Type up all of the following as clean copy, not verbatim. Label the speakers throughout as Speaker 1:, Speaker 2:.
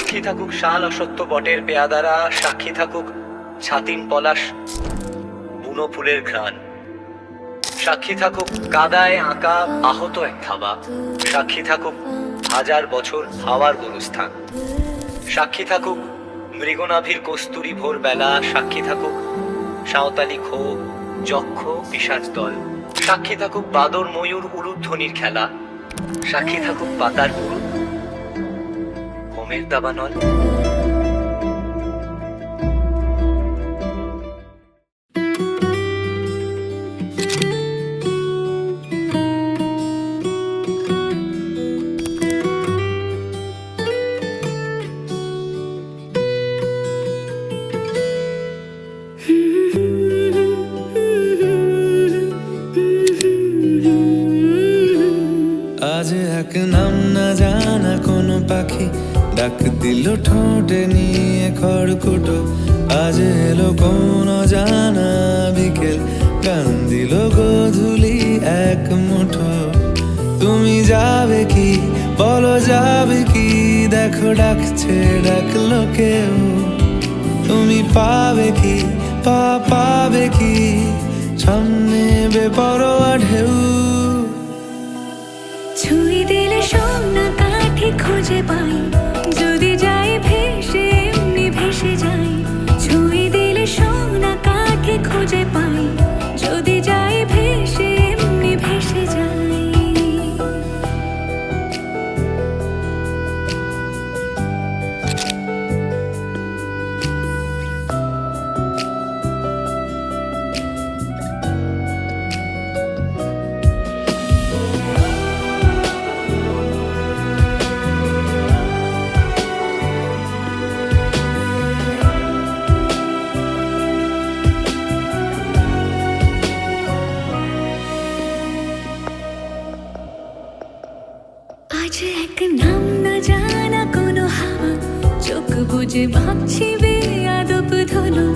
Speaker 1: সাক্ষী থাকুক শাল অসত্য বটের পেয়াদারা, সাক্ষী থাকুক ছাতিন পলাশ বুনো ফুলের ঘ্রাণ, সাক্ষী থাকুক কাদায় আঁকা আহত এক থাবা, সাক্ষী থাকুক হাজার বছর হাওয়ার গোরস্থান, সাক্ষী থাকুক মৃগনাভির কস্তুরী ভোরবেলা, সাক্ষী থাকুক সাঁওতালি খো যক্ষ পিশাচ দল, সাক্ষী থাকুক বাদর ময়ূর উলুধ্বনির খেলা, সাক্ষী থাকুক পাতার ফুল হোমের দাবানল।
Speaker 2: আজ এক নাম না জানা কোনো পাখি ডাক দিল ঠোঁটে নিয়ে খড়কুটো, আজ এলো কোন জানা বিকেল গান দিল গোধূলি এক মুঠো। তুমি যাবে কি বলো যাবে কি, দেখো ডাকছে ডাকলো কেউ, তুমি পাবে কি পাবে কি সামনে বেপরোয়া ঢেউ।
Speaker 3: ছুঁই দিলে সোনা কাঠি খুঁজে পাই, যদি যাই ভেসে এমনি ভেসে যাই। ছুঁই দিলে সোনা কাঠি খুঁজে পাই, যদি যাই ভেসে এমনি ভেসে যাই। আজ এক নাম না জানা কোনো হাওয়া, চোখ বুঝে ভাবছি বেয়াদব ধলো।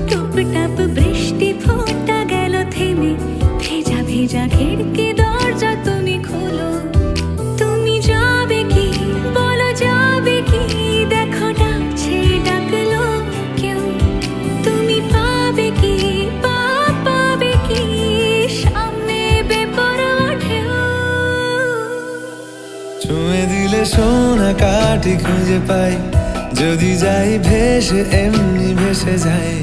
Speaker 3: টুপটাপ বৃষ্টি ফোঁটা গেল থেমে, ভেজা ভেজা খিড়কি দরজা তুমি খোলো। তুমি যাবে কি বলো যাবে কি, দেখো ডাকছে ডাকলো কেউ। তুমি পাবে কি পাবে কি সামনে বেপরোয়া ঢেউ।
Speaker 2: ছুঁয়ে দিলে সোনা কাঠি খুঁজে পাই, যদি যাই ভেসে এমনি ভেসে যাই।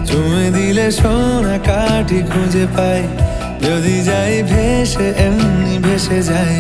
Speaker 2: ছুঁয়ে দিলে সোনা কাঠি খুঁজে পাই, যদি যাই ভেসে এমনি ভেসে যাই।